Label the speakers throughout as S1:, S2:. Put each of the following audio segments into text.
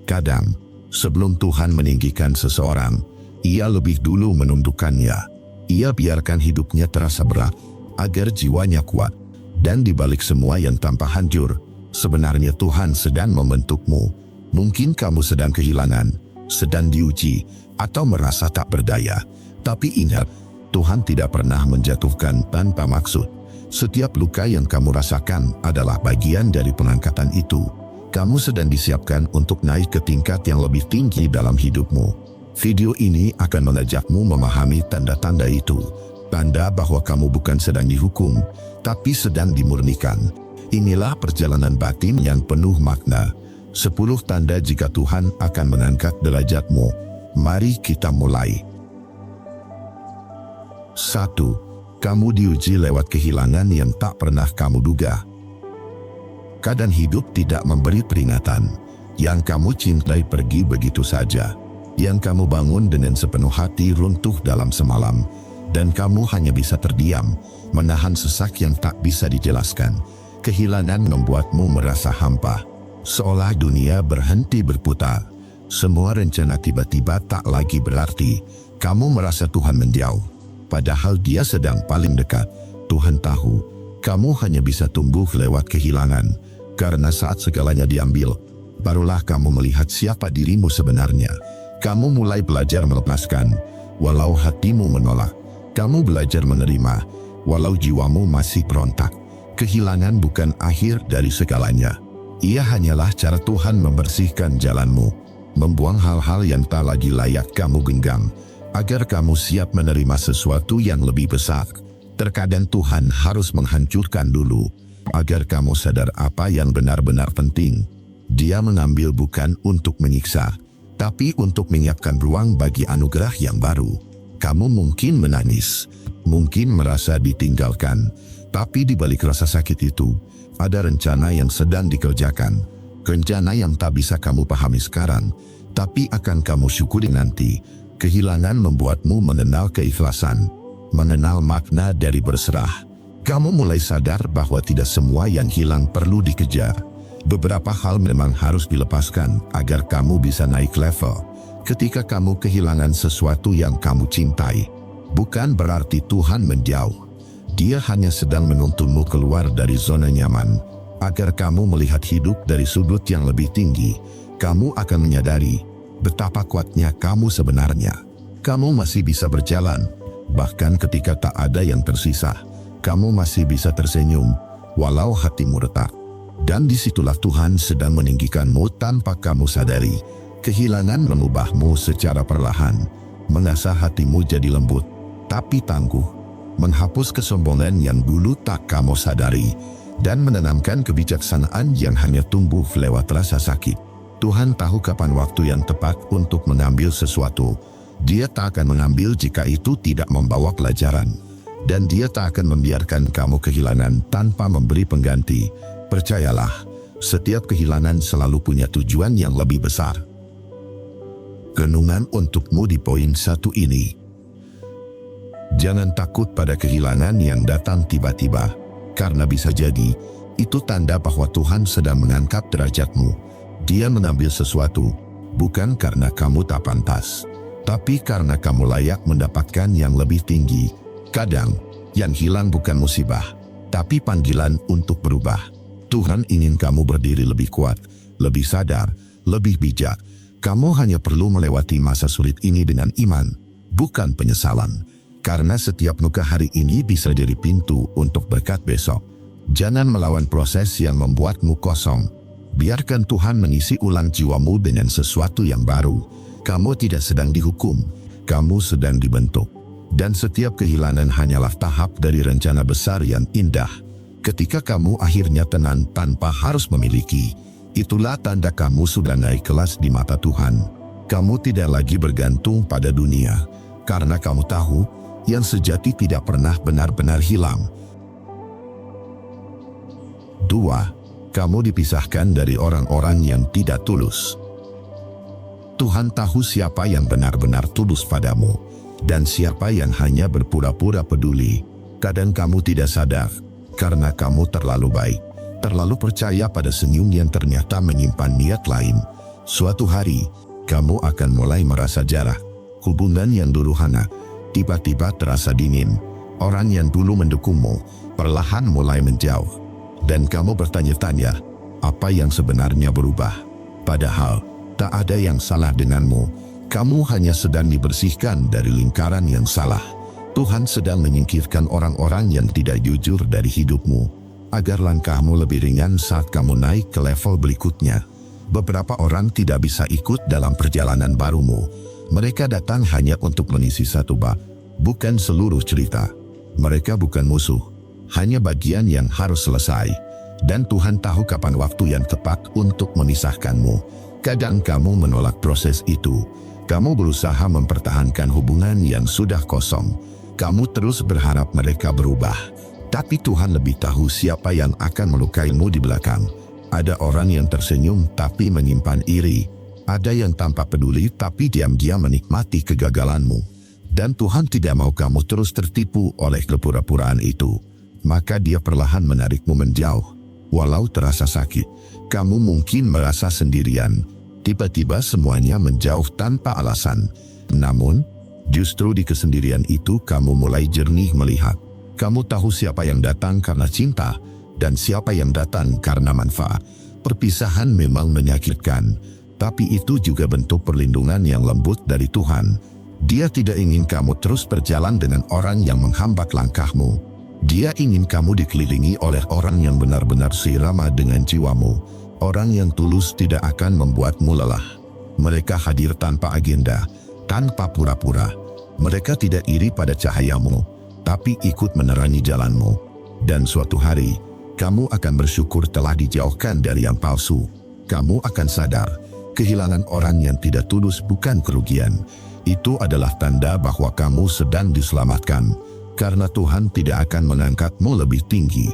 S1: Kadang, sebelum Tuhan meninggikan seseorang, Ia lebih dulu menundukkannya. Ia biarkan hidupnya terasa berat, agar jiwanya kuat. Dan di balik semua yang tampak hancur, sebenarnya Tuhan sedang membentukmu. Mungkin kamu sedang kehilangan, sedang diuji, atau merasa tak berdaya. Tapi ingat, Tuhan tidak pernah menjatuhkan tanpa maksud. Setiap luka yang kamu rasakan adalah bagian dari pengangkatan itu. Kamu sedang disiapkan untuk naik ke tingkat yang lebih tinggi dalam hidupmu. Video ini akan mengajakmu memahami tanda-tanda itu. Tanda bahwa kamu bukan sedang dihukum, tapi sedang dimurnikan. Inilah perjalanan batin yang penuh makna. 10 tanda jika Tuhan akan mengangkat derajatmu. Mari kita mulai. 1. Kamu diuji lewat kehilangan yang tak pernah kamu duga. Kadang hidup tidak memberi peringatan. Yang kamu cintai pergi begitu saja. Yang kamu bangun dengan sepenuh hati runtuh dalam semalam. Dan kamu hanya bisa terdiam, menahan sesak yang tak bisa dijelaskan. Kehilangan membuatmu merasa hampa, seolah dunia berhenti berputar. Semua rencana tiba-tiba tak lagi berarti. Kamu merasa Tuhan menjauh, padahal Dia sedang paling dekat. Tuhan tahu, kamu hanya bisa tumbuh lewat kehilangan, karena saat segalanya diambil, barulah kamu melihat siapa dirimu sebenarnya. Kamu mulai belajar melepaskan, walau hatimu menolak. Kamu belajar menerima, walau jiwamu masih berontak. Kehilangan bukan akhir dari segalanya. Ia hanyalah cara Tuhan membersihkan jalanmu, membuang hal-hal yang tak lagi layak kamu genggam, agar kamu siap menerima sesuatu yang lebih besar. Terkadang Tuhan harus menghancurkan dulu, agar kamu sadar apa yang benar-benar penting. Dia mengambil bukan untuk menyiksa, tapi untuk menyiapkan ruang bagi anugerah yang baru. Kamu mungkin menangis, mungkin merasa ditinggalkan, tapi di balik rasa sakit itu, ada rencana yang sedang dikerjakan. Rencana yang tak bisa kamu pahami sekarang, tapi akan kamu syukuri nanti. Kehilangan membuatmu mengenal keikhlasan, mengenal makna dari berserah. Kamu mulai sadar bahwa tidak semua yang hilang perlu dikejar. Beberapa hal memang harus dilepaskan agar kamu bisa naik level. Ketika kamu kehilangan sesuatu yang kamu cintai, bukan berarti Tuhan menjauh. Dia hanya sedang menuntunmu keluar dari zona nyaman, agar kamu melihat hidup dari sudut yang lebih tinggi. Kamu akan menyadari betapa kuatnya kamu sebenarnya. Kamu masih bisa berjalan, bahkan ketika tak ada yang tersisa. Kamu masih bisa tersenyum, walau hatimu retak. Dan disitulah Tuhan sedang meninggikanmu tanpa kamu sadari. Kehilangan mengubahmu secara perlahan, mengasah hatimu jadi lembut, tapi tangguh, menghapus kesombongan yang dulu tak kamu sadari, dan menanamkan kebijaksanaan yang hanya tumbuh lewat rasa sakit. Tuhan tahu kapan waktu yang tepat untuk mengambil sesuatu. Dia tak akan mengambil jika itu tidak membawa pelajaran. Dan Dia tak akan membiarkan kamu kehilangan tanpa memberi pengganti. Percayalah, setiap kehilangan selalu punya tujuan yang lebih besar. Renungan untukmu di poin 1 ini. Jangan takut pada kehilangan yang datang tiba-tiba, karena bisa jadi itu tanda bahwa Tuhan sedang mengangkat derajatmu. Dia mengambil sesuatu, bukan karena kamu tak pantas, tapi karena kamu layak mendapatkan yang lebih tinggi. Kadang, yang hilang bukan musibah, tapi panggilan untuk berubah. Tuhan ingin kamu berdiri lebih kuat, lebih sadar, lebih bijak. Kamu hanya perlu melewati masa sulit ini dengan iman, bukan penyesalan. Karena setiap luka hari ini bisa jadi pintu untuk berkat besok. Jangan melawan proses yang membuatmu kosong. Biarkan Tuhan mengisi ulang jiwamu dengan sesuatu yang baru. Kamu tidak sedang dihukum, kamu sedang dibentuk. Dan setiap kehilangan hanyalah tahap dari rencana besar yang indah. Ketika kamu akhirnya tenang tanpa harus memiliki, itulah tanda kamu sudah naik kelas di mata Tuhan. Kamu tidak lagi bergantung pada dunia, karena kamu tahu yang sejati tidak pernah benar-benar hilang. 2. Kamu dipisahkan dari orang-orang yang tidak tulus. Tuhan tahu siapa yang benar-benar tulus padamu, dan siapa yang hanya berpura-pura peduli. Kadang kamu tidak sadar, karena kamu terlalu baik, terlalu percaya pada senyum yang ternyata menyimpan niat lain. Suatu hari, kamu akan mulai merasa jarak. Hubungan yang dulu hangat, tiba-tiba terasa dingin. Orang yang dulu mendukungmu, perlahan mulai menjauh. Dan kamu bertanya-tanya, apa yang sebenarnya berubah? Padahal, tak ada yang salah denganmu. Kamu hanya sedang dibersihkan dari lingkaran yang salah. Tuhan sedang menyingkirkan orang-orang yang tidak jujur dari hidupmu, agar langkahmu lebih ringan saat kamu naik ke level berikutnya. Beberapa orang tidak bisa ikut dalam perjalanan barumu. Mereka datang hanya untuk mengisi satu bab, bukan seluruh cerita. Mereka bukan musuh, hanya bagian yang harus selesai. Dan Tuhan tahu kapan waktu yang tepat untuk memisahkanmu. Kadang kamu menolak proses itu. Kamu berusaha mempertahankan hubungan yang sudah kosong. Kamu terus berharap mereka berubah. Tapi Tuhan lebih tahu siapa yang akan melukaimu di belakang. Ada orang yang tersenyum tapi menyimpan iri. Ada yang tanpa peduli tapi diam-diam menikmati kegagalanmu. Dan Tuhan tidak mau kamu terus tertipu oleh kepura-puraan itu. Maka Dia perlahan menarikmu menjauh. Walau terasa sakit, kamu mungkin merasa sendirian. Tiba-tiba semuanya menjauh tanpa alasan. Namun, justru di kesendirian itu kamu mulai jernih melihat. Kamu tahu siapa yang datang karena cinta dan siapa yang datang karena manfaat. Perpisahan memang menyakitkan, tapi itu juga bentuk perlindungan yang lembut dari Tuhan. Dia tidak ingin kamu terus berjalan dengan orang yang menghambat langkahmu. Dia ingin kamu dikelilingi oleh orang yang benar-benar seirama dengan jiwamu. Orang yang tulus tidak akan membuatmu lelah. Mereka hadir tanpa agenda, tanpa pura-pura. Mereka tidak iri pada cahayamu, tapi ikut menerangi jalanmu. Dan suatu hari, kamu akan bersyukur telah dijauhkan dari yang palsu. Kamu akan sadar, kehilangan orang yang tidak tulus bukan kerugian. Itu adalah tanda bahwa kamu sedang diselamatkan, karena Tuhan tidak akan mengangkatmu lebih tinggi.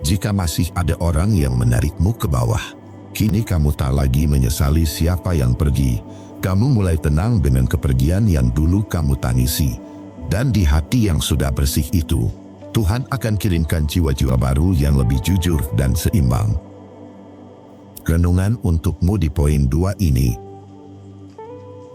S1: Jika masih ada orang yang menarikmu ke bawah, kini kamu tak lagi menyesali siapa yang pergi. Kamu mulai tenang dengan kepergian yang dulu kamu tangisi. Dan di hati yang sudah bersih itu, Tuhan akan kirimkan jiwa-jiwa baru yang lebih jujur dan seimbang. Renungan untukmu di poin 2 ini.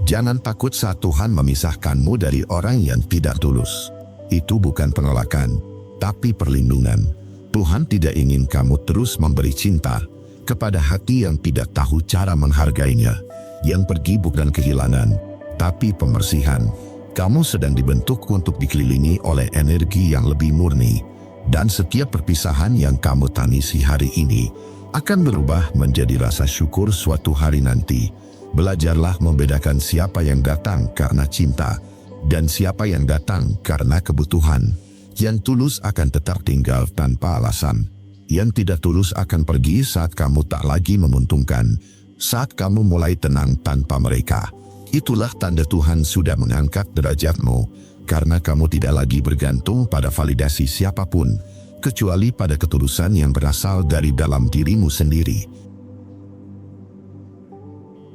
S1: Jangan takut saat Tuhan memisahkanmu dari orang yang tidak tulus. Itu bukan penolakan, tapi perlindungan. Tuhan tidak ingin kamu terus memberi cinta kepada hati yang tidak tahu cara menghargainya. Yang pergi bukan kehilangan, tapi pembersihan. Kamu sedang dibentuk untuk dikelilingi oleh energi yang lebih murni. Dan setiap perpisahan yang kamu tangisi hari ini akan berubah menjadi rasa syukur suatu hari nanti. Belajarlah membedakan siapa yang datang karena cinta dan siapa yang datang karena kebutuhan. Yang tulus akan tetap tinggal tanpa alasan. Yang tidak tulus akan pergi saat kamu tak lagi menguntungkan, saat kamu mulai tenang tanpa mereka. Itulah tanda Tuhan sudah mengangkat derajatmu, karena kamu tidak lagi bergantung pada validasi siapapun, kecuali pada ketulusan yang berasal dari dalam dirimu sendiri.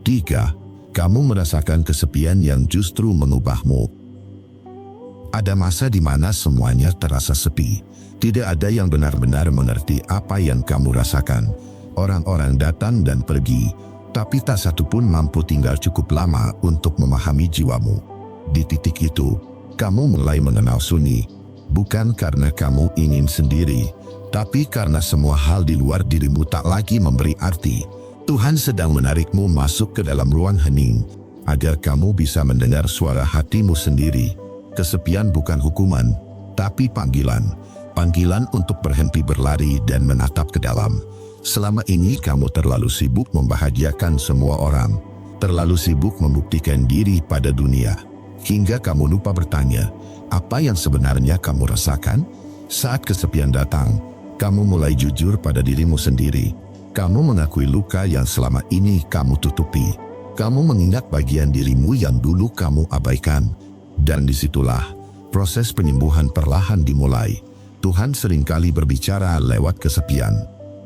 S1: 3. Kamu merasakan kesepian yang justru mengubahmu. Ada masa di mana semuanya terasa sepi. Tidak ada yang benar-benar mengerti apa yang kamu rasakan. Orang-orang datang dan pergi, tapi tak satu pun mampu tinggal cukup lama untuk memahami jiwamu. Di titik itu, kamu mulai mengenal sunyi. Bukan karena kamu ingin sendiri, tapi karena semua hal di luar dirimu tak lagi memberi arti. Tuhan sedang menarikmu masuk ke dalam ruang hening, agar kamu bisa mendengar suara hatimu sendiri. Kesepian bukan hukuman, tapi panggilan. Panggilan untuk berhenti berlari dan menatap ke dalam. Selama ini kamu terlalu sibuk membahagiakan semua orang, terlalu sibuk membuktikan diri pada dunia, hingga kamu lupa bertanya, apa yang sebenarnya kamu rasakan? Saat kesepian datang, kamu mulai jujur pada dirimu sendiri. Kamu mengakui luka yang selama ini kamu tutupi. Kamu mengingat bagian dirimu yang dulu kamu abaikan. Dan disitulah proses penyembuhan perlahan dimulai. Tuhan seringkali berbicara lewat kesepian.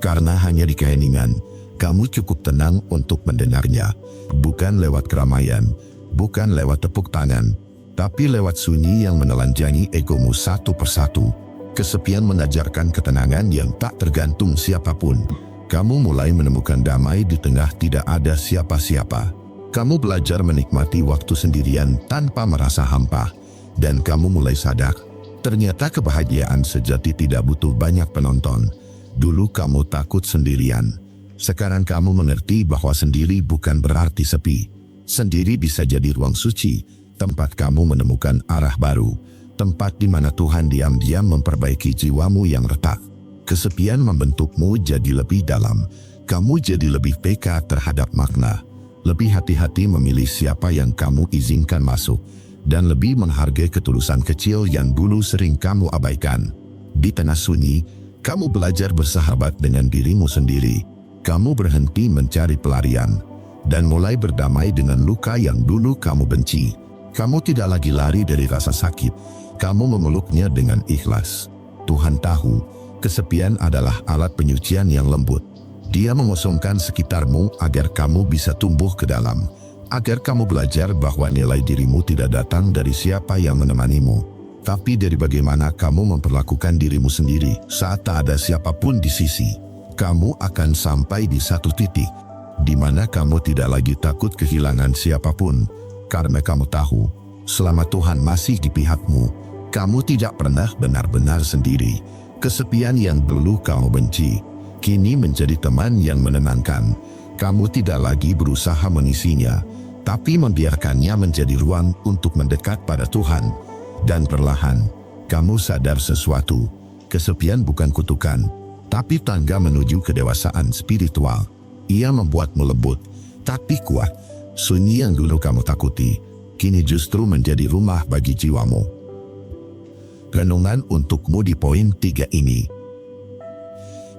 S1: Karena hanya di keheningan, kamu cukup tenang untuk mendengarnya. Bukan lewat keramaian, bukan lewat tepuk tangan, tapi lewat sunyi yang menelanjangi egomu satu persatu. Kesepian mengajarkan ketenangan yang tak tergantung siapapun. Kamu mulai menemukan damai di tengah tidak ada siapa-siapa. Kamu belajar menikmati waktu sendirian tanpa merasa hampa. Dan kamu mulai sadar, ternyata kebahagiaan sejati tidak butuh banyak penonton. Dulu kamu takut sendirian. Sekarang kamu mengerti bahwa sendiri bukan berarti sepi. Sendiri bisa jadi ruang suci, tempat kamu menemukan arah baru. Tempat di mana Tuhan diam-diam memperbaiki jiwamu yang retak. Kesepian membentukmu jadi lebih dalam. Kamu jadi lebih peka terhadap makna. Lebih hati-hati memilih siapa yang kamu izinkan masuk. Dan lebih menghargai ketulusan kecil yang dulu sering kamu abaikan. Di tengah sunyi, kamu belajar bersahabat dengan dirimu sendiri. Kamu berhenti mencari pelarian. Dan mulai berdamai dengan luka yang dulu kamu benci. Kamu tidak lagi lari dari rasa sakit. Kamu memeluknya dengan ikhlas. Tuhan tahu, kesepian adalah alat penyucian yang lembut. Dia mengosongkan sekitarmu agar kamu bisa tumbuh ke dalam. Agar kamu belajar bahwa nilai dirimu tidak datang dari siapa yang menemanimu, tapi dari bagaimana kamu memperlakukan dirimu sendiri saat tak ada siapapun di sisi. Kamu akan sampai di satu titik, di mana kamu tidak lagi takut kehilangan siapapun, karena kamu tahu, selama Tuhan masih di pihakmu, kamu tidak pernah benar-benar sendiri. Kesepian yang dulu kamu benci, kini menjadi teman yang menenangkan. Kamu tidak lagi berusaha mengisinya, tapi membiarkannya menjadi ruang untuk mendekat pada Tuhan. Dan perlahan, kamu sadar sesuatu. Kesepian bukan kutukan, tapi tangga menuju kedewasaan spiritual. Ia membuatmu lembut, tapi kuat. Sunyi yang dulu kamu takuti, kini justru menjadi rumah bagi jiwamu. Renungan untukmu di poin 3 ini.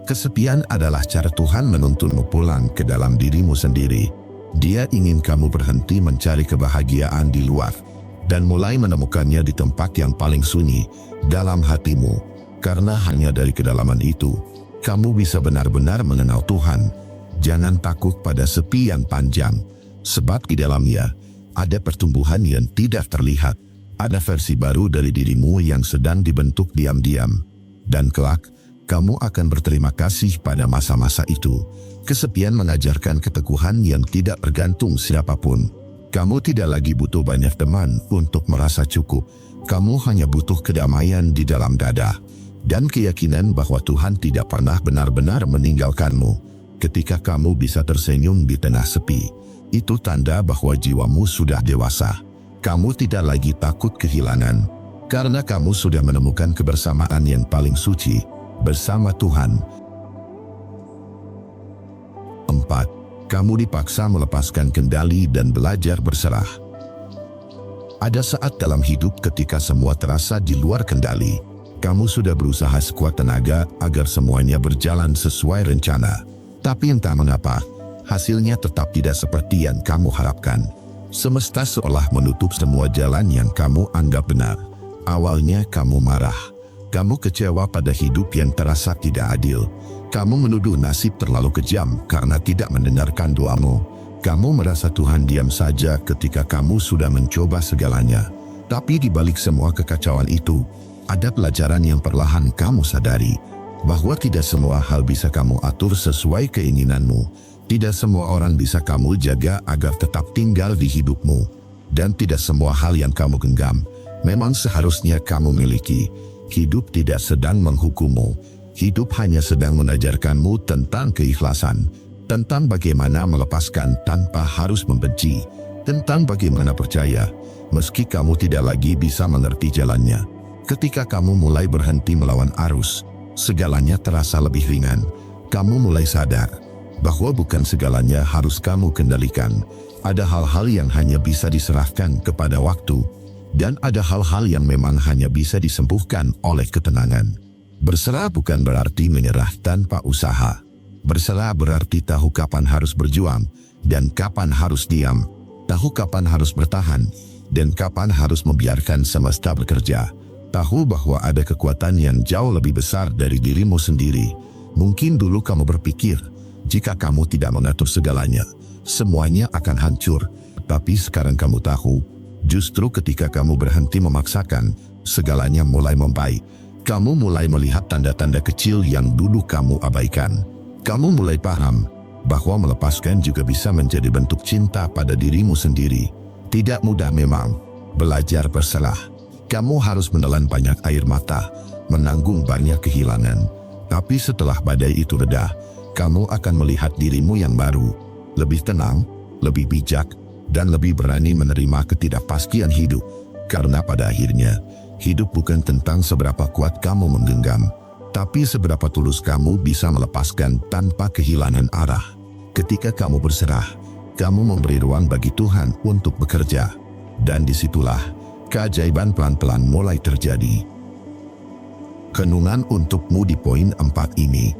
S1: Kesepian adalah cara Tuhan menuntunmu pulang ke dalam dirimu sendiri. Dia ingin kamu berhenti mencari kebahagiaan di luar dan mulai menemukannya di tempat yang paling sunyi, dalam hatimu. Karena hanya dari kedalaman itu, kamu bisa benar-benar mengenal Tuhan. Jangan takut pada sepi yang panjang, sebab di dalamnya ada pertumbuhan yang tidak terlihat. Ada versi baru dari dirimu yang sedang dibentuk diam-diam. Dan kelak, kamu akan berterima kasih pada masa-masa itu. Kesepian mengajarkan keteguhan yang tidak bergantung siapapun. Kamu tidak lagi butuh banyak teman untuk merasa cukup. Kamu hanya butuh kedamaian di dalam dada. Dan keyakinan bahwa Tuhan tidak pernah benar-benar meninggalkanmu. Ketika kamu bisa tersenyum di tengah sepi, itu tanda bahwa jiwamu sudah dewasa. Kamu tidak lagi takut kehilangan, karena kamu sudah menemukan kebersamaan yang paling suci bersama Tuhan. 4. Kamu dipaksa melepaskan kendali dan belajar berserah. Ada saat dalam hidup ketika semua terasa di luar kendali. Kamu sudah berusaha sekuat tenaga agar semuanya berjalan sesuai rencana. Tapi entah mengapa, hasilnya tetap tidak seperti yang kamu harapkan. Semesta seolah menutup semua jalan yang kamu anggap benar. Awalnya kamu marah. Kamu kecewa pada hidup yang terasa tidak adil. Kamu menuduh nasib terlalu kejam karena tidak mendengarkan doamu. Kamu merasa Tuhan diam saja ketika kamu sudah mencoba segalanya. Tapi di balik semua kekacauan itu, ada pelajaran yang perlahan kamu sadari. Bahwa tidak semua hal bisa kamu atur sesuai keinginanmu. Tidak semua orang bisa kamu jaga agar tetap tinggal di hidupmu. Dan tidak semua hal yang kamu genggam memang seharusnya kamu miliki. Hidup tidak sedang menghukummu. Hidup hanya sedang mengajarkanmu tentang keikhlasan. Tentang bagaimana melepaskan tanpa harus membenci. Tentang bagaimana percaya, meski kamu tidak lagi bisa mengerti jalannya. Ketika kamu mulai berhenti melawan arus, segalanya terasa lebih ringan. Kamu mulai sadar bahwa bukan segalanya harus kamu kendalikan. Ada hal-hal yang hanya bisa diserahkan kepada waktu, dan ada hal-hal yang memang hanya bisa disembuhkan oleh ketenangan. Berserah bukan berarti menyerah tanpa usaha. Berserah berarti tahu kapan harus berjuang, dan kapan harus diam. Tahu kapan harus bertahan, dan kapan harus membiarkan semesta bekerja. Tahu bahwa ada kekuatan yang jauh lebih besar dari dirimu sendiri. Mungkin dulu kamu berpikir, jika kamu tidak mengatur segalanya, semuanya akan hancur. Tapi sekarang kamu tahu, justru ketika kamu berhenti memaksakan, segalanya mulai membaik. Kamu mulai melihat tanda-tanda kecil yang dulu kamu abaikan. Kamu mulai paham bahwa melepaskan juga bisa menjadi bentuk cinta pada dirimu sendiri. Tidak mudah memang. Belajar berserah. Kamu harus menelan banyak air mata, menanggung banyak kehilangan. Tapi setelah badai itu reda, kamu akan melihat dirimu yang baru, lebih tenang, lebih bijak, dan lebih berani menerima ketidakpastian hidup. Karena pada akhirnya, hidup bukan tentang seberapa kuat kamu menggenggam, tapi seberapa tulus kamu bisa melepaskan tanpa kehilangan arah. Ketika kamu berserah, kamu memberi ruang bagi Tuhan untuk bekerja. Dan disitulah, keajaiban pelan-pelan mulai terjadi. Renungan untukmu di poin 4 ini.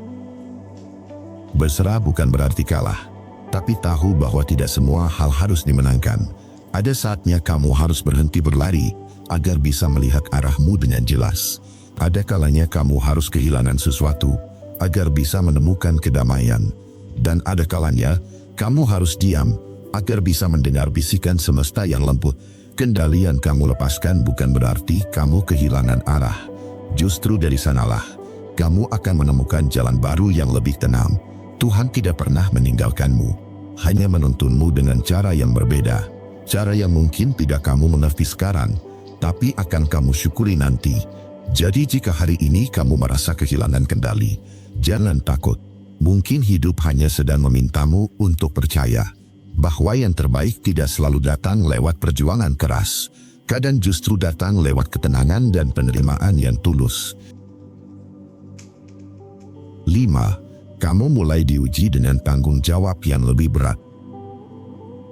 S1: Berserah bukan berarti kalah, tapi tahu bahwa tidak semua hal harus dimenangkan. Ada saatnya kamu harus berhenti berlari, agar bisa melihat arahmu dengan jelas. Ada kalanya kamu harus kehilangan sesuatu, agar bisa menemukan kedamaian. Dan ada kalanya, kamu harus diam, agar bisa mendengar bisikan semesta yang lembut. Kendali yang kamu lepaskan bukan berarti kamu kehilangan arah. Justru dari sanalah, kamu akan menemukan jalan baru yang lebih tenang. Tuhan tidak pernah meninggalkanmu, hanya menuntunmu dengan cara yang berbeda. Cara yang mungkin tidak kamu mengerti sekarang, tapi akan kamu syukuri nanti. Jadi jika hari ini kamu merasa kehilangan kendali, jangan takut. Mungkin hidup hanya sedang memintamu untuk percaya bahwa yang terbaik tidak selalu datang lewat perjuangan keras. Kadang justru datang lewat ketenangan dan penerimaan yang tulus. 5. Kamu mulai diuji dengan tanggung jawab yang lebih berat.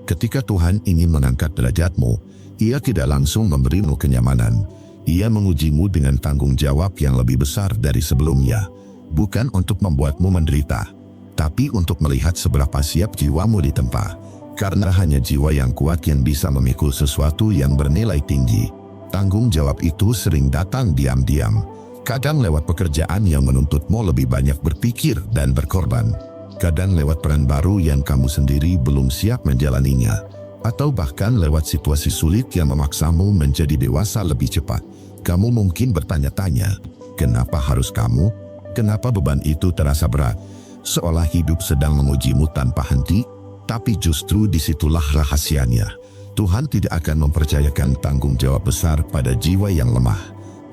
S1: Ketika Tuhan ingin mengangkat derajatmu, Ia tidak langsung memberimu kenyamanan. Ia mengujimu dengan tanggung jawab yang lebih besar dari sebelumnya. Bukan untuk membuatmu menderita, tapi untuk melihat seberapa siap jiwamu ditempa. Karena hanya jiwa yang kuat yang bisa memikul sesuatu yang bernilai tinggi. Tanggung jawab itu sering datang diam-diam. Kadang lewat pekerjaan yang menuntutmu lebih banyak berpikir dan berkorban. Kadang lewat peran baru yang kamu sendiri belum siap menjalaninya. Atau bahkan lewat situasi sulit yang memaksamu menjadi dewasa lebih cepat. Kamu mungkin bertanya-tanya, kenapa harus kamu? Kenapa beban itu terasa berat? Seolah hidup sedang mengujimu tanpa henti. Tapi justru disitulah rahasianya. Tuhan tidak akan mempercayakan tanggung jawab besar pada jiwa yang lemah.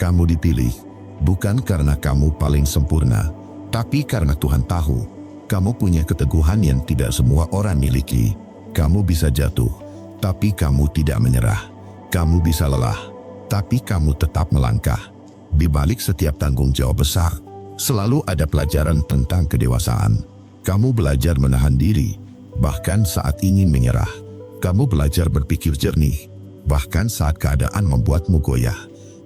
S1: Kamu dipilih, bukan karena kamu paling sempurna, tapi karena Tuhan tahu, kamu punya keteguhan yang tidak semua orang miliki. Kamu bisa jatuh, tapi kamu tidak menyerah. Kamu bisa lelah, tapi kamu tetap melangkah. Di balik setiap tanggung jawab besar, selalu ada pelajaran tentang kedewasaan. Kamu belajar menahan diri, bahkan saat ingin menyerah. Kamu belajar berpikir jernih, bahkan saat keadaan membuatmu goyah.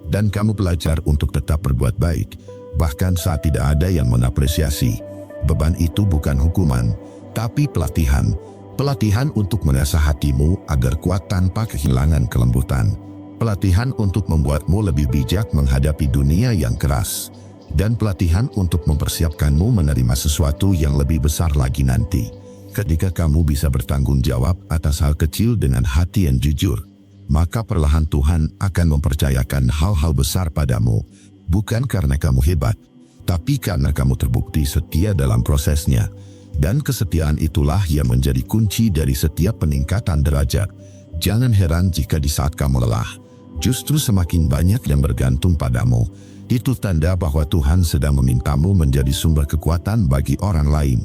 S1: Dan kamu belajar untuk tetap berbuat baik, bahkan saat tidak ada yang mengapresiasi. Beban itu bukan hukuman, tapi pelatihan. Pelatihan untuk mengasah hatimu agar kuat tanpa kehilangan kelembutan. Pelatihan untuk membuatmu lebih bijak menghadapi dunia yang keras. Dan pelatihan untuk mempersiapkanmu menerima sesuatu yang lebih besar lagi nanti. Ketika kamu bisa bertanggung jawab atas hal kecil dengan hati yang jujur, maka perlahan Tuhan akan mempercayakan hal-hal besar padamu. Bukan karena kamu hebat, tapi karena kamu terbukti setia dalam prosesnya. Dan kesetiaan itulah yang menjadi kunci dari setiap peningkatan derajat. Jangan heran jika di saat kamu lelah, justru semakin banyak yang bergantung padamu. Itu tanda bahwa Tuhan sedang memintamu menjadi sumber kekuatan bagi orang lain.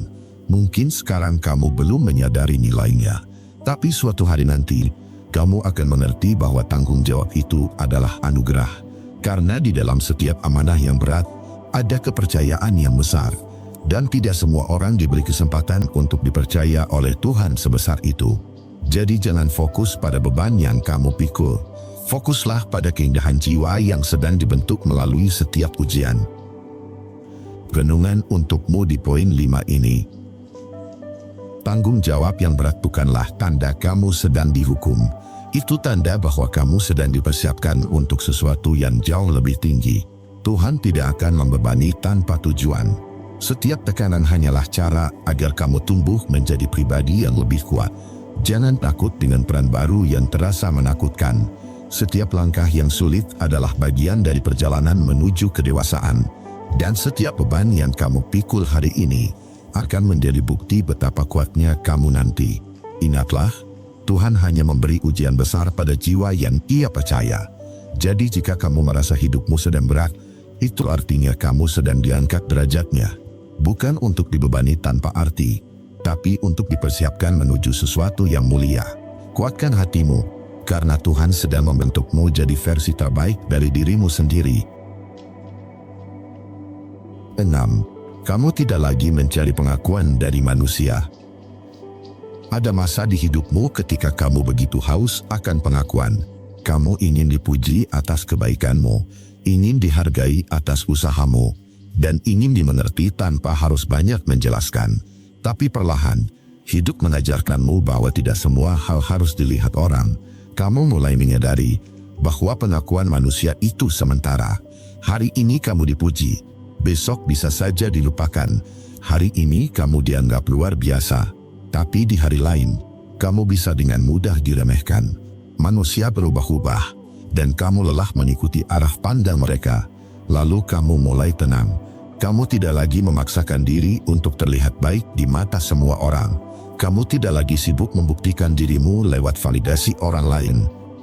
S1: Mungkin sekarang kamu belum menyadari nilainya, tapi suatu hari nanti, kamu akan mengerti bahwa tanggung jawab itu adalah anugerah. Karena di dalam setiap amanah yang berat, ada kepercayaan yang besar. Dan tidak semua orang diberi kesempatan untuk dipercaya oleh Tuhan sebesar itu. Jadi jangan fokus pada beban yang kamu pikul. Fokuslah pada keindahan jiwa yang sedang dibentuk melalui setiap ujian. Renungan untukmu di poin 5 ini. Tanggung jawab yang berat bukanlah tanda kamu sedang dihukum. Itu tanda bahwa kamu sedang dipersiapkan untuk sesuatu yang jauh lebih tinggi. Tuhan tidak akan membebani tanpa tujuan. Setiap tekanan hanyalah cara agar kamu tumbuh menjadi pribadi yang lebih kuat. Jangan takut dengan peran baru yang terasa menakutkan. Setiap langkah yang sulit adalah bagian dari perjalanan menuju kedewasaan. Dan setiap beban yang kamu pikul hari ini, akan menjadi bukti betapa kuatnya kamu nanti. Ingatlah, Tuhan hanya memberi ujian besar pada jiwa yang Ia percaya. Jadi jika kamu merasa hidupmu sedang berat, itu artinya kamu sedang diangkat derajatnya. Bukan untuk dibebani tanpa arti, tapi untuk dipersiapkan menuju sesuatu yang mulia. Kuatkan hatimu, karena Tuhan sedang membentukmu jadi versi terbaik dari dirimu sendiri. 6. Kamu tidak lagi mencari pengakuan dari manusia. Ada masa di hidupmu ketika kamu begitu haus akan pengakuan. Kamu ingin dipuji atas kebaikanmu, ingin dihargai atas usahamu, dan ingin dimengerti tanpa harus banyak menjelaskan. Tapi perlahan, hidup mengajarkanmu bahwa tidak semua hal harus dilihat orang. Kamu mulai menyadari bahwa pengakuan manusia itu sementara. Hari ini kamu dipuji, besok bisa saja dilupakan. Hari ini kamu dianggap luar biasa, tapi di hari lain, kamu bisa dengan mudah diremehkan. Manusia berubah-ubah, dan kamu lelah mengikuti arah pandang mereka. Lalu kamu mulai tenang. Kamu tidak lagi memaksakan diri untuk terlihat baik di mata semua orang. Kamu tidak lagi sibuk membuktikan dirimu lewat validasi orang lain.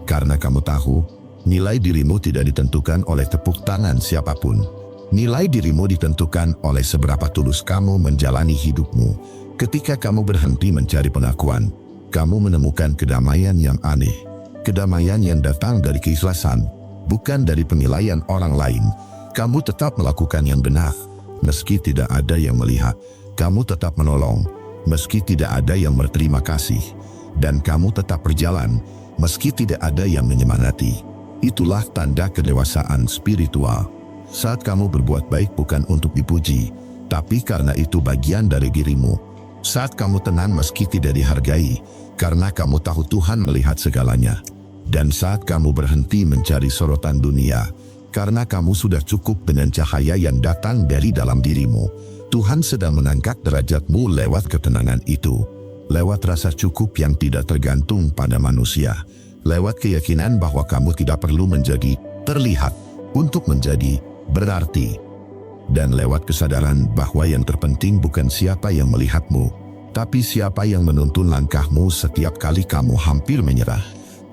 S1: Karena kamu tahu, nilai dirimu tidak ditentukan oleh tepuk tangan siapapun. Nilai dirimu ditentukan oleh seberapa tulus kamu menjalani hidupmu. Ketika kamu berhenti mencari pengakuan, kamu menemukan kedamaian yang aneh. Kedamaian yang datang dari keikhlasan, bukan dari penilaian orang lain. Kamu tetap melakukan yang benar, meski tidak ada yang melihat. Kamu tetap menolong, meski tidak ada yang berterima kasih. Dan kamu tetap berjalan, meski tidak ada yang menyemangati. Itulah tanda kedewasaan spiritual. Saat kamu berbuat baik bukan untuk dipuji, tapi karena itu bagian dari dirimu. Saat kamu tenang meski tidak dihargai, karena kamu tahu Tuhan melihat segalanya. Dan saat kamu berhenti mencari sorotan dunia, karena kamu sudah cukup dengan cahaya yang datang dari dalam dirimu. Tuhan sedang mengangkat derajatmu lewat ketenangan itu, lewat rasa cukup yang tidak tergantung pada manusia, lewat keyakinan bahwa kamu tidak perlu menjadi terlihat untuk menjadi berarti, dan lewat kesadaran bahwa yang terpenting bukan siapa yang melihatmu, tapi siapa yang menuntun langkahmu setiap kali kamu hampir menyerah.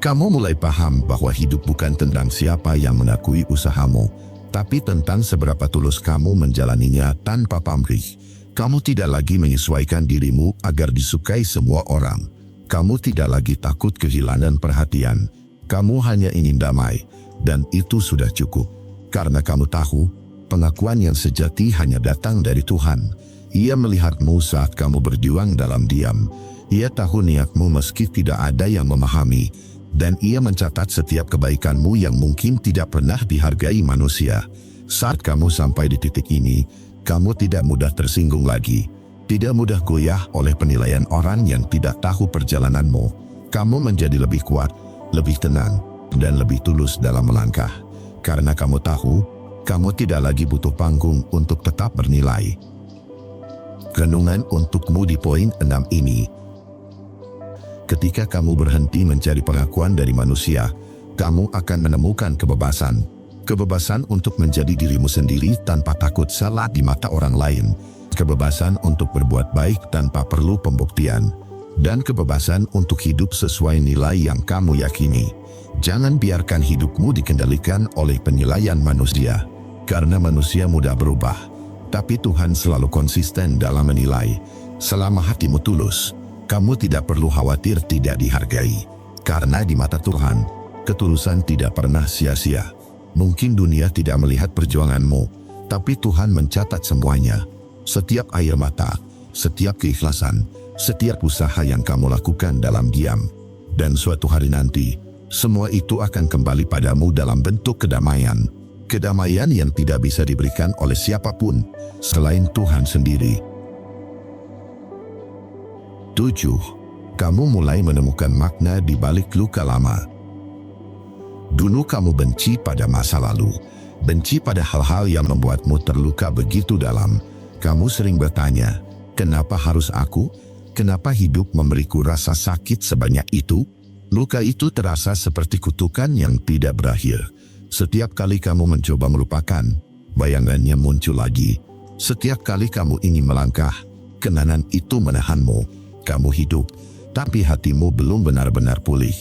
S1: Kamu mulai paham bahwa hidup bukan tentang siapa yang mengakui usahamu, tapi tentang seberapa tulus kamu menjalaninya tanpa pamrih. Kamu tidak lagi menyesuaikan dirimu agar disukai semua orang. Kamu tidak lagi takut kehilangan perhatian. Kamu hanya ingin damai, dan itu sudah cukup. Karena kamu tahu, pengakuan yang sejati hanya datang dari Tuhan. Ia melihatmu saat kamu berjuang dalam diam. Ia tahu niatmu meski tidak ada yang memahami. Dan ia mencatat setiap kebaikanmu yang mungkin tidak pernah dihargai manusia. Saat kamu sampai di titik ini, kamu tidak mudah tersinggung lagi. Tidak mudah goyah oleh penilaian orang yang tidak tahu perjalananmu. Kamu menjadi lebih kuat, lebih tenang, dan lebih tulus dalam melangkah. Karena kamu tahu, kamu tidak lagi butuh panggung untuk tetap bernilai. Renungan untukmu di poin 6 ini. Ketika kamu berhenti mencari pengakuan dari manusia, kamu akan menemukan kebebasan. Kebebasan untuk menjadi dirimu sendiri tanpa takut salah di mata orang lain. Kebebasan untuk berbuat baik tanpa perlu pembuktian. Dan kebebasan untuk hidup sesuai nilai yang kamu yakini. Jangan biarkan hidupmu dikendalikan oleh penilaian manusia. Karena manusia mudah berubah. Tapi Tuhan selalu konsisten dalam menilai. Selama hatimu tulus, kamu tidak perlu khawatir tidak dihargai. Karena di mata Tuhan, ketulusan tidak pernah sia-sia. Mungkin dunia tidak melihat perjuanganmu, tapi Tuhan mencatat semuanya. Setiap air mata, setiap keikhlasan, setiap usaha yang kamu lakukan dalam diam. Dan suatu hari nanti, semua itu akan kembali padamu dalam bentuk kedamaian. Kedamaian yang tidak bisa diberikan oleh siapapun selain Tuhan sendiri. 7. Kamu mulai menemukan makna di balik luka lama. Dulu kamu benci pada masa lalu, benci pada hal-hal yang membuatmu terluka begitu dalam. Kamu sering bertanya, kenapa harus aku? Kenapa hidup memberiku rasa sakit sebanyak itu? Luka itu terasa seperti kutukan yang tidak berakhir. Setiap kali kamu mencoba melupakan, bayangannya muncul lagi. Setiap kali kamu ingin melangkah, kenangan itu menahanmu. Kamu hidup, tapi hatimu belum benar-benar pulih.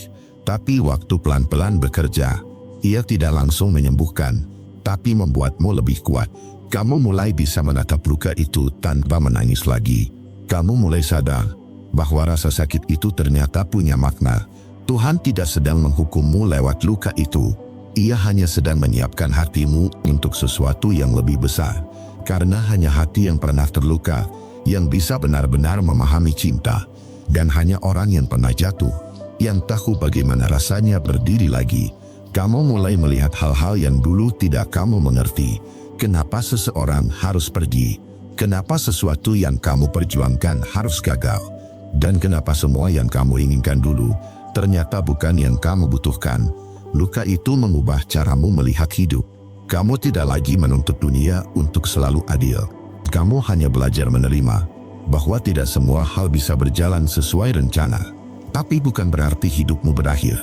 S1: Tapi waktu pelan-pelan bekerja, ia tidak langsung menyembuhkan, tapi membuatmu lebih kuat. Kamu mulai bisa menatap luka itu tanpa menangis lagi. Kamu mulai sadar bahwa rasa sakit itu ternyata punya makna. Tuhan tidak sedang menghukummu lewat luka itu. Ia hanya sedang menyiapkan hatimu untuk sesuatu yang lebih besar. Karena hanya hati yang pernah terluka yang bisa benar-benar memahami cinta. Dan hanya orang yang pernah jatuh yang tahu bagaimana rasanya berdiri lagi. Kamu mulai melihat hal-hal yang dulu tidak kamu mengerti. Kenapa seseorang harus pergi? Kenapa sesuatu yang kamu perjuangkan harus gagal? Dan kenapa semua yang kamu inginkan dulu ternyata bukan yang kamu butuhkan? Luka itu mengubah caramu melihat hidup. Kamu tidak lagi menuntut dunia untuk selalu adil. Kamu hanya belajar menerima bahwa tidak semua hal bisa berjalan sesuai rencana. Tapi bukan berarti hidupmu berakhir.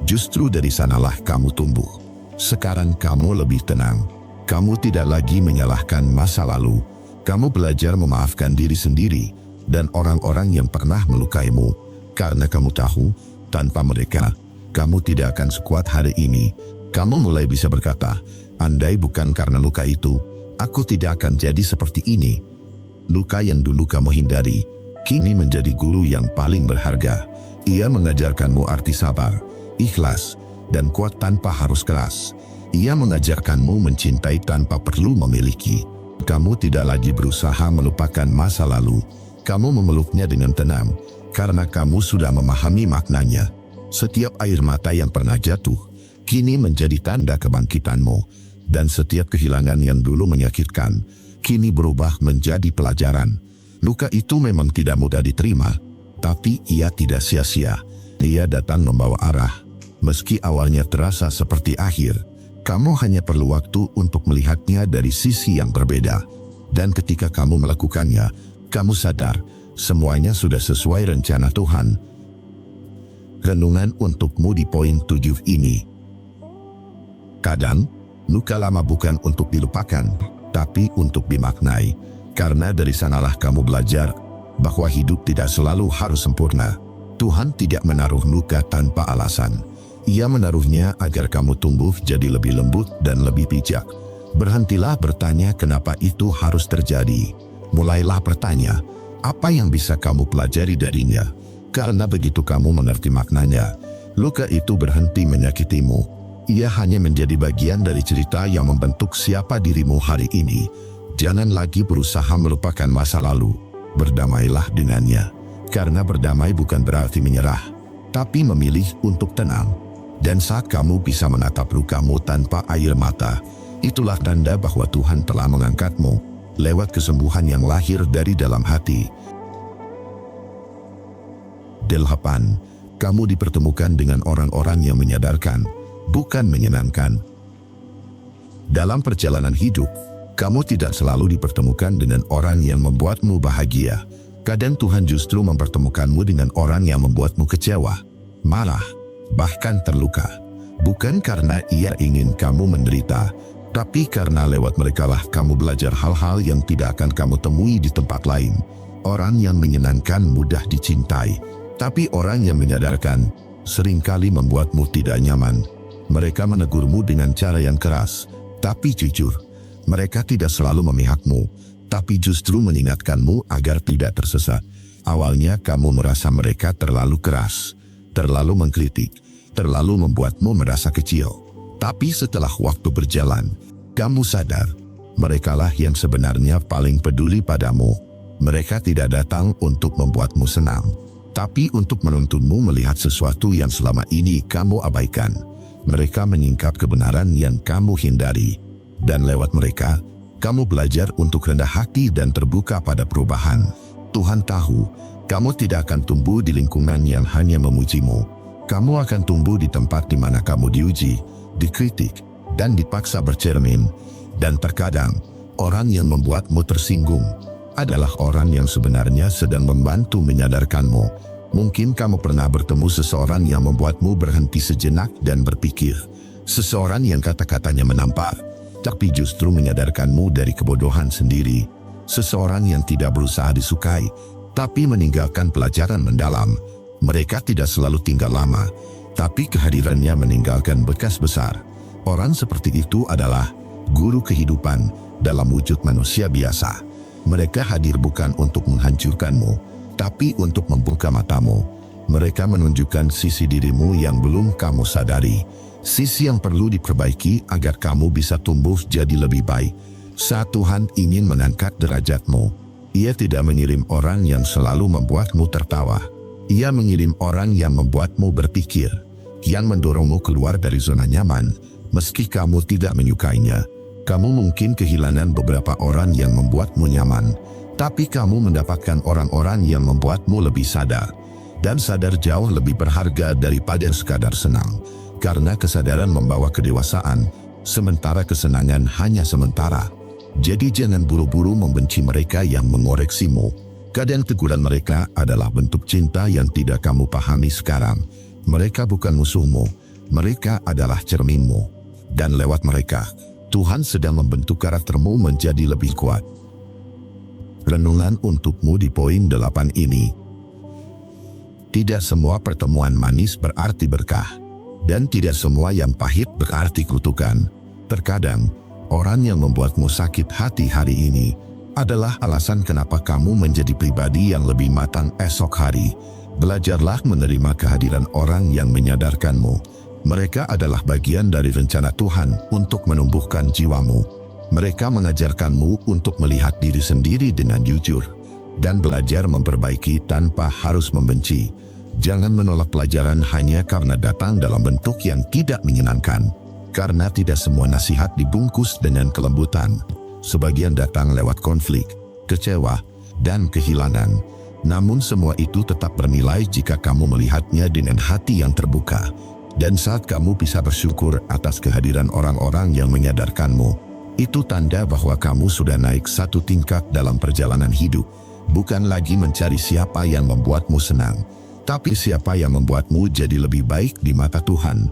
S1: Justru dari sanalah kamu tumbuh. Sekarang kamu lebih tenang. Kamu tidak lagi menyalahkan masa lalu. Kamu belajar memaafkan diri sendiri dan orang-orang yang pernah melukaimu. Karena kamu tahu, tanpa mereka, kamu tidak akan sekuat hari ini. Kamu mulai bisa berkata, andai bukan karena luka itu, aku tidak akan jadi seperti ini. Luka yang dulu kamu hindari, kini menjadi guru yang paling berharga. Ia mengajarkanmu arti sabar, ikhlas, dan kuat tanpa harus keras. Ia mengajarkanmu mencintai tanpa perlu memiliki. Kamu tidak lagi berusaha melupakan masa lalu. Kamu memeluknya dengan tenang, karena kamu sudah memahami maknanya. Setiap air mata yang pernah jatuh, kini menjadi tanda kebangkitanmu. Dan setiap kehilangan yang dulu menyakitkan, kini berubah menjadi pelajaran. Luka itu memang tidak mudah diterima, tapi ia tidak sia-sia. Ia datang membawa arah. Meski awalnya terasa seperti akhir, kamu hanya perlu waktu untuk melihatnya dari sisi yang berbeda. Dan ketika kamu melakukannya, kamu sadar semuanya sudah sesuai rencana Tuhan. Renungan untukmu di poin 7 ini. Kadang, luka lama bukan untuk dilupakan, tapi untuk dimaknai. Karena dari sanalah kamu belajar bahwa hidup tidak selalu harus sempurna. Tuhan tidak menaruh luka tanpa alasan. Ia menaruhnya agar kamu tumbuh jadi lebih lembut dan lebih bijak. Berhentilah bertanya kenapa itu harus terjadi. Mulailah bertanya, apa yang bisa kamu pelajari darinya? Karena begitu kamu mengerti maknanya, luka itu berhenti menyakitimu. Ia hanya menjadi bagian dari cerita yang membentuk siapa dirimu hari ini. Jangan lagi berusaha melupakan masa lalu. Berdamailah dengannya. Karena berdamai bukan berarti menyerah, tapi memilih untuk tenang. Dan saat kamu bisa menatap lukamu tanpa air mata, itulah tanda bahwa Tuhan telah mengangkatmu lewat kesembuhan yang lahir dari dalam hati. 8. Kamu dipertemukan dengan orang-orang yang menyadarkan, bukan menyenangkan. Dalam perjalanan hidup, kamu tidak selalu dipertemukan dengan orang yang membuatmu bahagia. Kadang Tuhan justru mempertemukanmu dengan orang yang membuatmu kecewa, marah, bahkan terluka. Bukan karena ia ingin kamu menderita, tapi karena lewat merekalah kamu belajar hal-hal yang tidak akan kamu temui di tempat lain. Orang yang menyenangkan mudah dicintai, tapi orang yang menyadarkan seringkali membuatmu tidak nyaman. Mereka menegurmu dengan cara yang keras, tapi jujur. Mereka tidak selalu memihakmu, tapi justru mengingatkanmu agar tidak tersesat. Awalnya kamu merasa mereka terlalu keras, terlalu mengkritik, terlalu membuatmu merasa kecil. Tapi setelah waktu berjalan, kamu sadar, merekalah yang sebenarnya paling peduli padamu. Mereka tidak datang untuk membuatmu senang, tapi untuk menuntunmu melihat sesuatu yang selama ini kamu abaikan. Mereka menyingkap kebenaran yang kamu hindari. Dan lewat mereka, kamu belajar untuk rendah hati dan terbuka pada perubahan. Tuhan tahu, kamu tidak akan tumbuh di lingkungan yang hanya memujimu. Kamu akan tumbuh di tempat di mana kamu diuji, dikritik, dan dipaksa bercermin. Dan terkadang, orang yang membuatmu tersinggung adalah orang yang sebenarnya sedang membantu menyadarkanmu. Mungkin kamu pernah bertemu seseorang yang membuatmu berhenti sejenak dan berpikir. Seseorang yang kata-katanya menampar, tapi justru menyadarkanmu dari kebodohan sendiri. Seseorang yang tidak berusaha disukai, tapi meninggalkan pelajaran mendalam. Mereka tidak selalu tinggal lama, tapi kehadirannya meninggalkan bekas besar. Orang seperti itu adalah guru kehidupan dalam wujud manusia biasa. Mereka hadir bukan untuk menghancurkanmu, tapi untuk membuka matamu. Mereka menunjukkan sisi dirimu yang belum kamu sadari, sisi yang perlu diperbaiki agar kamu bisa tumbuh jadi lebih baik. Saat Tuhan ingin mengangkat derajatmu, Ia tidak mengirim orang yang selalu membuatmu tertawa. Ia mengirim orang yang membuatmu berpikir, yang mendorongmu keluar dari zona nyaman, meski kamu tidak menyukainya. Kamu mungkin kehilangan beberapa orang yang membuatmu nyaman, tapi kamu mendapatkan orang-orang yang membuatmu lebih sadar. Dan sadar jauh lebih berharga daripada sekadar senang, karena kesadaran membawa kedewasaan, sementara kesenangan hanya sementara. Jadi jangan buru-buru membenci mereka yang mengoreksimu. Kadang teguran mereka adalah bentuk cinta yang tidak kamu pahami sekarang. Mereka bukan musuhmu, mereka adalah cerminmu. Dan lewat mereka, Tuhan sedang membentuk karaktermu menjadi lebih kuat. Renungan untukmu di poin 8 ini. Tidak semua pertemuan manis berarti berkah, dan tidak semua yang pahit berarti kutukan. Terkadang, orang yang membuatmu sakit hati hari ini adalah alasan kenapa kamu menjadi pribadi yang lebih matang esok hari. Belajarlah menerima kehadiran orang yang menyadarkanmu. Mereka adalah bagian dari rencana Tuhan untuk menumbuhkan jiwamu. Mereka mengajarkanmu untuk melihat diri sendiri dengan jujur dan belajar memperbaiki tanpa harus membenci. Jangan menolak pelajaran hanya karena datang dalam bentuk yang tidak menyenangkan. Karena tidak semua nasihat dibungkus dengan kelembutan. Sebagian datang lewat konflik, kecewa, dan kehilangan. Namun semua itu tetap bernilai jika kamu melihatnya dengan hati yang terbuka. Dan saat kamu bisa bersyukur atas kehadiran orang-orang yang menyadarkanmu, itu tanda bahwa kamu sudah naik satu tingkat dalam perjalanan hidup. Bukan lagi mencari siapa yang membuatmu senang, tapi siapa yang membuatmu jadi lebih baik di mata Tuhan.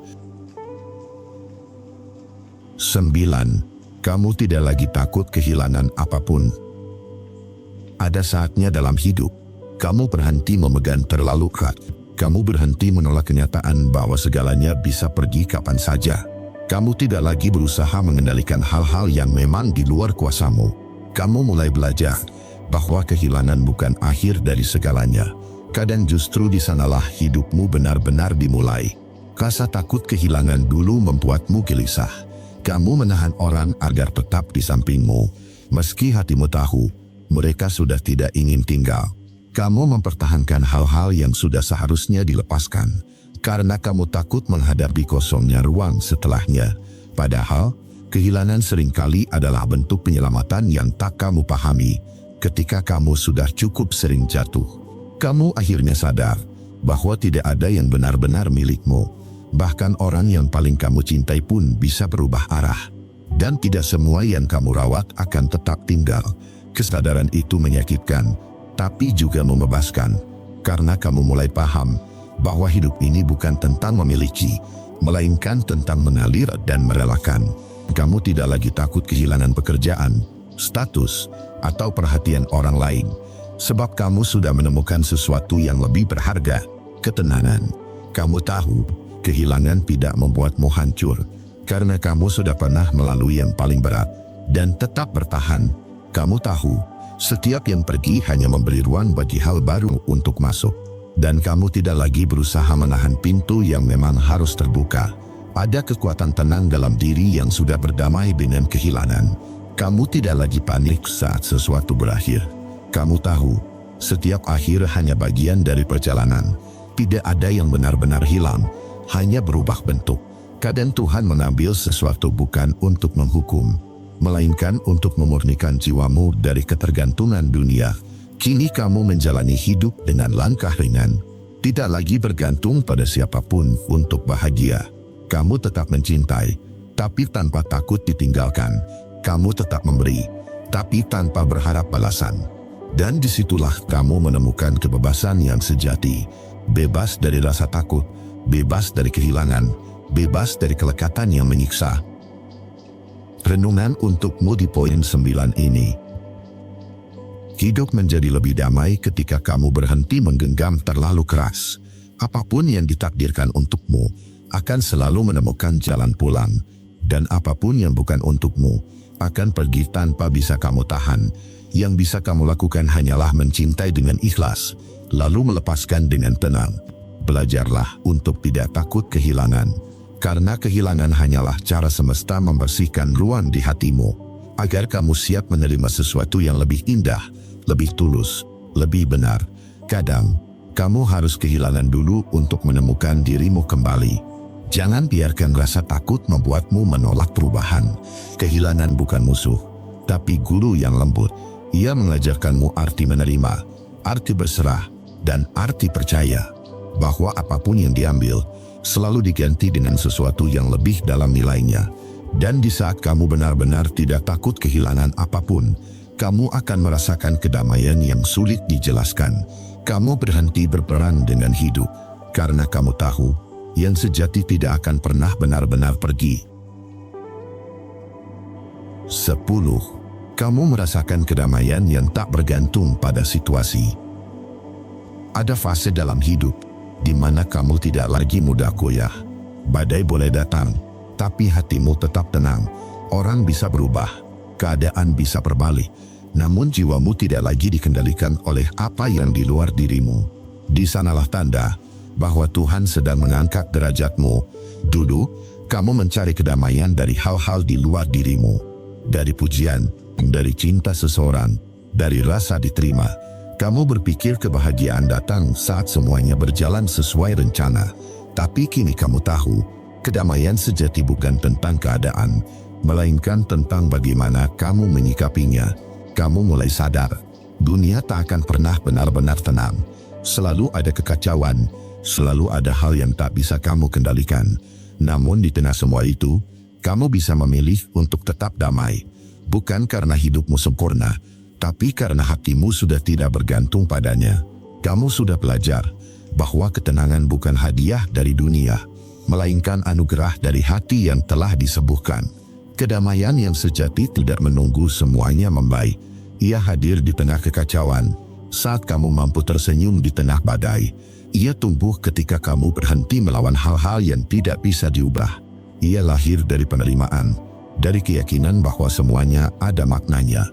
S1: 9. Kamu tidak lagi takut kehilangan apapun. Ada saatnya dalam hidup, kamu berhenti memegang terlalu erat. Kamu berhenti menolak kenyataan bahwa segalanya bisa pergi kapan saja. Kamu tidak lagi berusaha mengendalikan hal-hal yang memang di luar kuasamu. Kamu mulai belajar bahwa kehilangan bukan akhir dari segalanya. Kadang justru di sanalah hidupmu benar-benar dimulai. Rasa takut kehilangan dulu membuatmu gelisah. Kamu menahan orang agar tetap di sampingmu, meski hatimu tahu mereka sudah tidak ingin tinggal. Kamu mempertahankan hal-hal yang sudah seharusnya dilepaskan, karena kamu takut menghadapi kosongnya ruang setelahnya. Padahal, kehilangan seringkali adalah bentuk penyelamatan yang tak kamu pahami. Ketika kamu sudah cukup sering jatuh, kamu akhirnya sadar bahwa tidak ada yang benar-benar milikmu. Bahkan orang yang paling kamu cintai pun bisa berubah arah. Dan tidak semua yang kamu rawat akan tetap tinggal. Kesadaran itu menyakitkan, tapi juga membebaskan, karena kamu mulai paham bahwa hidup ini bukan tentang memiliki, melainkan tentang mengalir dan merelakan. Kamu tidak lagi takut kehilangan pekerjaan, status, atau perhatian orang lain, sebab kamu sudah menemukan sesuatu yang lebih berharga, ketenangan. Kamu tahu, kehilangan tidak membuatmu hancur, karena kamu sudah pernah melalui yang paling berat, dan tetap bertahan. Kamu tahu, setiap yang pergi hanya memberi ruang bagi hal baru untuk masuk. Dan kamu tidak lagi berusaha menahan pintu yang memang harus terbuka. Ada kekuatan tenang dalam diri yang sudah berdamai dengan kehilangan. Kamu tidak lagi panik saat sesuatu berakhir. Kamu tahu, setiap akhir hanya bagian dari perjalanan. Tidak ada yang benar-benar hilang, hanya berubah bentuk. Kadang Tuhan mengambil sesuatu bukan untuk menghukum, melainkan untuk memurnikan jiwamu dari ketergantungan dunia. Kini kamu menjalani hidup dengan langkah ringan, tidak lagi bergantung pada siapapun untuk bahagia. Kamu tetap mencintai, tapi tanpa takut ditinggalkan. Kamu tetap memberi, tapi tanpa berharap balasan. Dan disitulah kamu menemukan kebebasan yang sejati. Bebas dari rasa takut, bebas dari kehilangan, bebas dari kelekatan yang menyiksa. Renungan untukmu di poin 9 ini. Hidup menjadi lebih damai ketika kamu berhenti menggenggam terlalu keras. Apapun yang ditakdirkan untukmu akan selalu menemukan jalan pulang, dan apapun yang bukan untukmu akan pergi tanpa bisa kamu tahan. Yang bisa kamu lakukan hanyalah mencintai dengan ikhlas, lalu melepaskan dengan tenang. Belajarlah untuk tidak takut kehilangan, karena kehilangan hanyalah cara semesta membersihkan ruang di hatimu, agar kamu siap menerima sesuatu yang lebih indah, lebih tulus, lebih benar. Kadang, kamu harus kehilangan dulu untuk menemukan dirimu kembali. Jangan biarkan rasa takut membuatmu menolak perubahan. Kehilangan bukan musuh, tapi guru yang lembut. Ia mengajarkanmu arti menerima, arti berserah, dan arti percaya bahwa apapun yang diambil selalu diganti dengan sesuatu yang lebih dalam nilainya. Dan di saat kamu benar-benar tidak takut kehilangan apapun, kamu akan merasakan kedamaian yang sulit dijelaskan. Kamu berhenti berperang dengan hidup, karena kamu tahu yang sejati tidak akan pernah benar-benar pergi. 10. Kamu merasakan kedamaian yang tak bergantung pada situasi. Ada fase dalam hidup di mana kamu tidak lagi mudah goyah. Badai boleh datang, tapi hatimu tetap tenang. Orang bisa berubah, keadaan bisa berbalik, namun jiwamu tidak lagi dikendalikan oleh apa yang di luar dirimu. Di sanalah tanda bahwa Tuhan sedang mengangkat derajatmu. Dulu, kamu mencari kedamaian dari hal-hal di luar dirimu, dari pujian, dari cinta seseorang, dari rasa diterima. Kamu berpikir kebahagiaan datang saat semuanya berjalan sesuai rencana. Tapi kini kamu tahu, kedamaian sejati bukan tentang keadaan, melainkan tentang bagaimana kamu menyikapinya. Kamu mulai sadar, dunia tak akan pernah benar-benar tenang. Selalu ada kekacauan, selalu ada hal yang tak bisa kamu kendalikan. Namun di tengah semua itu, kamu bisa memilih untuk tetap damai. Bukan karena hidupmu sempurna, tapi karena hatimu sudah tidak bergantung padanya. Kamu sudah belajar bahwa ketenangan bukan hadiah dari dunia, melainkan anugerah dari hati yang telah disembuhkan. Kedamaian yang sejati tidak menunggu semuanya membaik. Ia hadir di tengah kekacauan, saat kamu mampu tersenyum di tengah badai. Ia tumbuh ketika kamu berhenti melawan hal-hal yang tidak bisa diubah. Ia lahir dari penerimaan, dari keyakinan bahwa semuanya ada maknanya.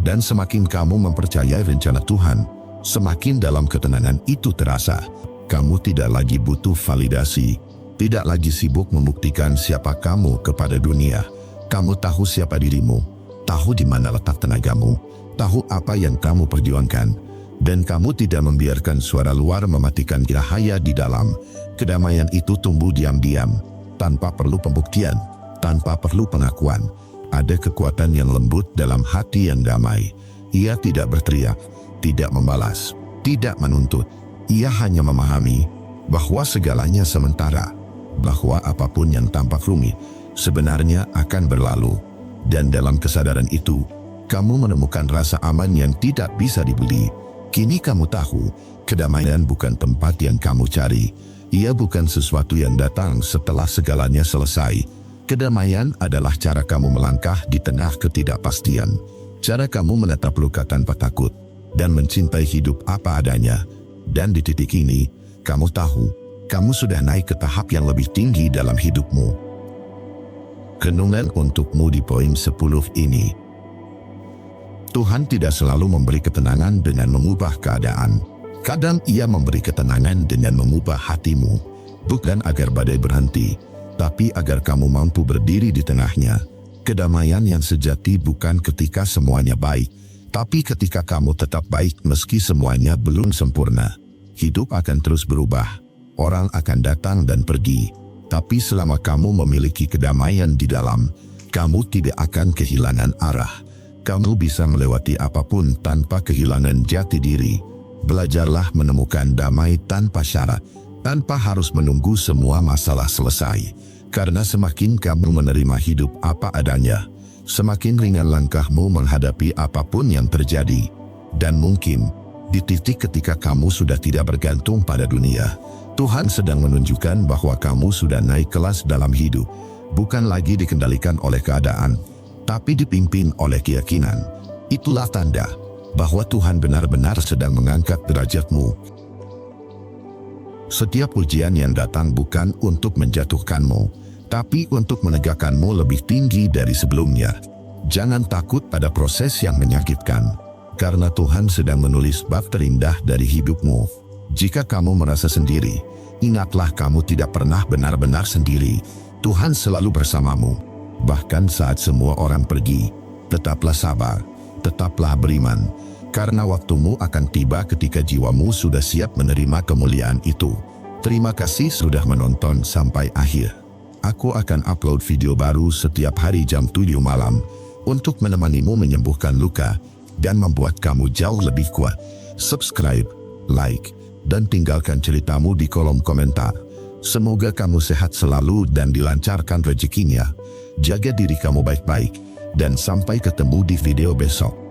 S1: Dan semakin kamu mempercayai rencana Tuhan, semakin dalam ketenangan itu terasa. Kamu tidak lagi butuh validasi, tidak lagi sibuk membuktikan siapa kamu kepada dunia. Kamu tahu siapa dirimu, tahu di mana letak tenagamu, tahu apa yang kamu perjuangkan, dan kamu tidak membiarkan suara luar mematikan cahaya di dalam. Kedamaian itu tumbuh diam-diam, tanpa perlu pembuktian, tanpa perlu pengakuan. Ada kekuatan yang lembut dalam hati yang damai. Ia tidak berteriak, tidak membalas, tidak menuntut. Ia hanya memahami bahwa segalanya sementara, bahwa apapun yang tampak rumit sebenarnya akan berlalu. Dan dalam kesadaran itu, kamu menemukan rasa aman yang tidak bisa dibeli. Kini kamu tahu, kedamaian bukan tempat yang kamu cari. Ia bukan sesuatu yang datang setelah segalanya selesai. Kedamaian adalah cara kamu melangkah di tengah ketidakpastian. Cara kamu menatap luka tanpa takut dan mencintai hidup apa adanya. Dan di titik ini, kamu tahu, kamu sudah naik ke tahap yang lebih tinggi dalam hidupmu. Renungan untukmu di poin 10 ini. Tuhan tidak selalu memberi ketenangan dengan mengubah keadaan. Kadang Ia memberi ketenangan dengan mengubah hatimu, bukan agar badai berhenti, tapi agar kamu mampu berdiri di tengahnya. Kedamaian yang sejati bukan ketika semuanya baik, tapi ketika kamu tetap baik meski semuanya belum sempurna. Hidup akan terus berubah, orang akan datang dan pergi, tapi selama kamu memiliki kedamaian di dalam, kamu tidak akan kehilangan arah. Kamu bisa melewati apapun tanpa kehilangan jati diri. Belajarlah menemukan damai tanpa syarat, tanpa harus menunggu semua masalah selesai. Karena semakin kamu menerima hidup apa adanya, semakin ringan langkahmu menghadapi apapun yang terjadi. Dan mungkin, di titik ketika kamu sudah tidak bergantung pada dunia, Tuhan sedang menunjukkan bahwa kamu sudah naik kelas dalam hidup. Bukan lagi dikendalikan oleh keadaan, tapi dipimpin oleh keyakinan. Itulah tanda bahwa Tuhan benar-benar sedang mengangkat derajatmu. Setiap ujian yang datang bukan untuk menjatuhkanmu, tapi untuk menegakkanmu lebih tinggi dari sebelumnya. Jangan takut pada proses yang menyakitkan, karena Tuhan sedang menulis bab terindah dari hidupmu. Jika kamu merasa sendiri, ingatlah kamu tidak pernah benar-benar sendiri. Tuhan selalu bersamamu. Bahkan saat semua orang pergi, tetaplah sabar, tetaplah beriman, karena waktumu akan tiba ketika jiwamu sudah siap menerima kemuliaan itu. Terima kasih sudah menonton sampai akhir. Aku akan upload video baru setiap hari jam 7 malam untuk menemanimu menyembuhkan luka dan membuat kamu jauh lebih kuat. Subscribe, like, dan tinggalkan ceritamu di kolom komentar. Semoga kamu sehat selalu dan dilancarkan rezekinya. Jaga diri kamu baik-baik, dan sampai ketemu di video besok.